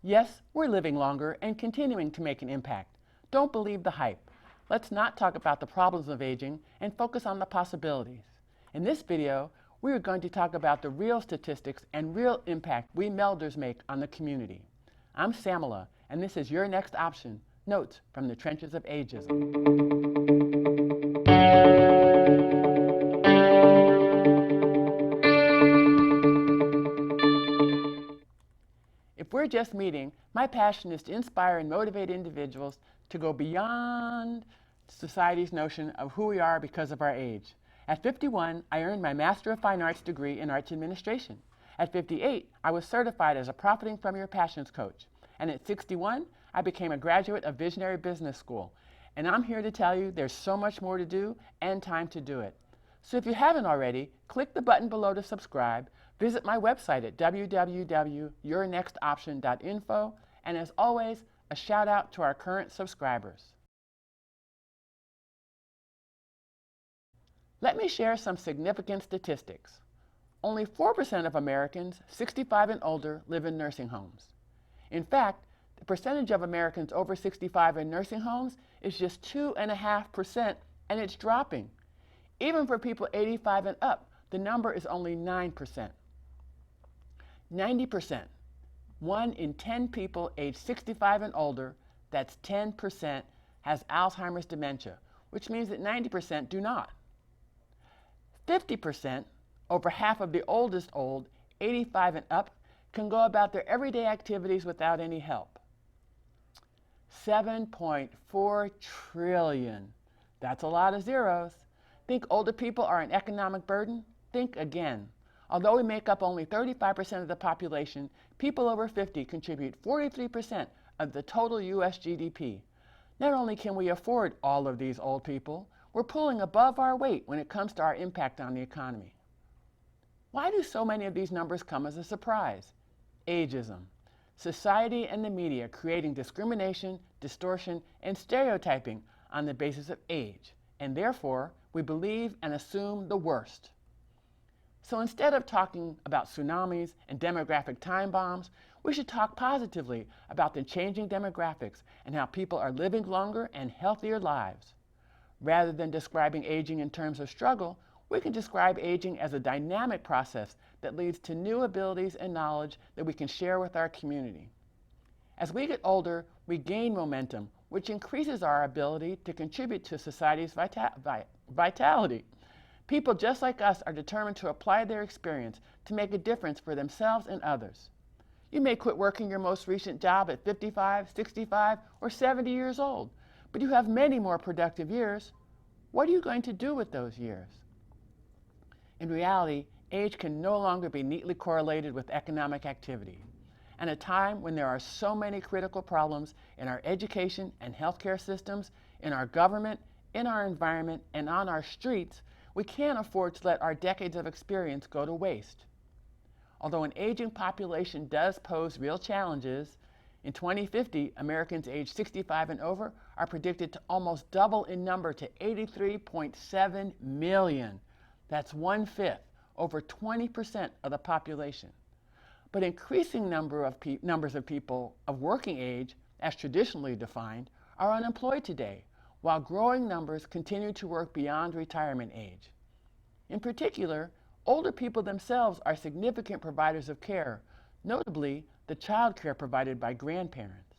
Yes, we're living longer and continuing to make an impact. Don't believe the hype. Let's not talk about the problems of aging and focus on the possibilities. In this video, we are going to talk about the real statistics and real impact we Melders make on the community. I'm Samala, and this is Your Next Option, Notes from the Trenches of Ageism. If we're just meeting, my passion is to inspire and motivate individuals to go beyond society's notion of who we are because of our age. At 51, I earned my Master of Fine Arts degree in Arts Administration. At 58, I was certified as a Profiting from Your Passions coach. And at 61, I became a graduate of Visionary Business School. And I'm here to tell you there's so much more to do and time to do it. So if you haven't already, click the button below to subscribe, visit my website at www.yournextoption.info, and as always, a shout out to our current subscribers. Let me share some significant statistics. Only 4% of Americans 65 and older live in nursing homes. In fact, the percentage of Americans over 65 in nursing homes is just 2.5%, and it's dropping. Even for people 85 and up, the number is only 9%. 90%, 1 in 10 people aged 65 and older, that's 10%, has Alzheimer's dementia, which means that 90% do not. 50%, over half of the oldest old, 85 and up, can go about their everyday activities without any help. 7.4 trillion. That's a lot of zeros. Think older people are an economic burden? Think again. Although we make up only 35% of the population, people over 50 contribute 43% of the total U.S. GDP. Not only can we afford all of these old people, we're pulling above our weight when it comes to our impact on the economy. Why do so many of these numbers come as a surprise? Ageism. Society and the media creating discrimination, distortion, and stereotyping on the basis of age, and therefore, we believe and assume the worst. So instead of talking about tsunamis and demographic time bombs, we should talk positively about the changing demographics and how people are living longer and healthier lives. Rather than describing aging in terms of struggle, we can describe aging as a dynamic process that leads to new abilities and knowledge that we can share with our community. As we get older, we gain momentum, which increases our ability to contribute to society's vitality. People just like us are determined to apply their experience to make a difference for themselves and others. You may quit working your most recent job at 55, 65, or 70 years old, but you have many more productive years. What are you going to do with those years? In reality, age can no longer be neatly correlated with economic activity. At a time when there are so many critical problems in our education and healthcare systems, in our government, in our environment, and on our streets, we can't afford to let our decades of experience go to waste. Although an aging population does pose real challenges, in 2050, Americans aged 65 and over are predicted to almost double in number to 83.7 million. That's 1/5, over 20% of the population. But increasing numbers of people of working age, as traditionally defined, are unemployed today, while growing numbers continue to work beyond retirement age. In particular, older people themselves are significant providers of care, notably the child care provided by grandparents.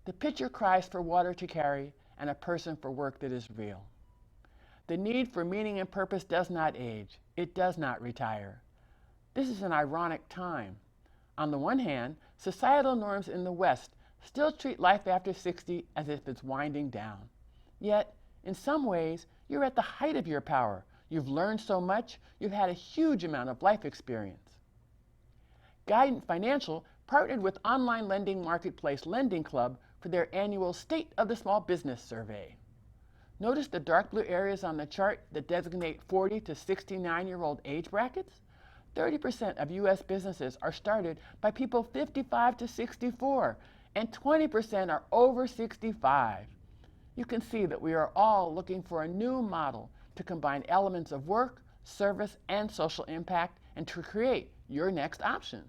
The pitcher cries for water to carry and a person for work that is real. The need for meaning and purpose does not age. It does not retire. This is an ironic time. On the one hand, societal norms in the West still treat life after 60 as if it's winding down. Yet, in some ways, you're at the height of your power. You've learned so much, you've had a huge amount of life experience. Guidant Financial partnered with online lending marketplace Lending Club for their annual State of the Small Business Survey. Notice the dark blue areas on the chart that designate 40 to 69-year-old age brackets? 30% of U.S. businesses are started by people 55 to 64, and 20% are over 65. You can see that we are all looking for a new model to combine elements of work, service, and social impact, and to create your next option.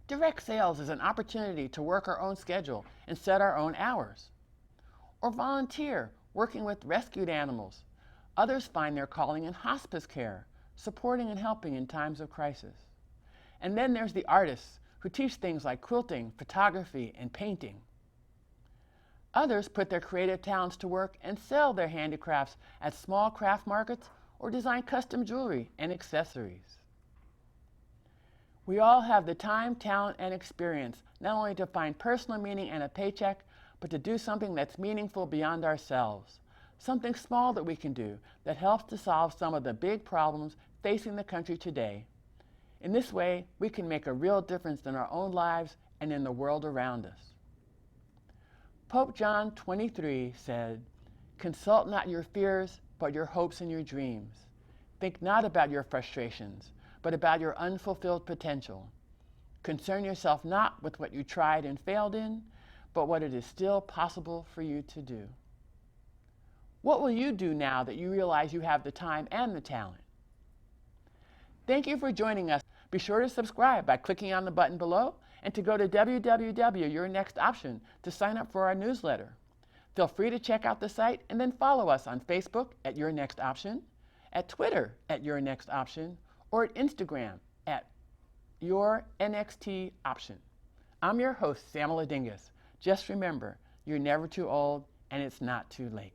Direct sales is an opportunity to work our own schedule and set our own hours. Or volunteer, working with rescued animals. Others find their calling in hospice care, supporting and helping in times of crisis. And then there's the artists who teach things like quilting, photography, and painting. Others put their creative talents to work and sell their handicrafts at small craft markets or design custom jewelry and accessories. We all have the time, talent, and experience not only to find personal meaning and a paycheck, but to do something that's meaningful beyond ourselves. Something small that we can do that helps to solve some of the big problems facing the country today. In this way, we can make a real difference in our own lives and in the world around us. Pope John 23 said, "Consult not your fears, but your hopes and your dreams. Think not about your frustrations, but about your unfulfilled potential. Concern yourself not with what you tried and failed in, but what it is still possible for you to do." What will you do now that you realize you have the time and the talent? Thank you for joining us. Be sure to subscribe by clicking on the button below and to go to www.yournextoption to sign up for our newsletter. Feel free to check out the site and then follow us on Facebook at Your Next Option, at Twitter at Your Next Option, or at Instagram at Your NXT Option. I'm your host, Samala Dingus. Just remember, you're never too old and it's not too late.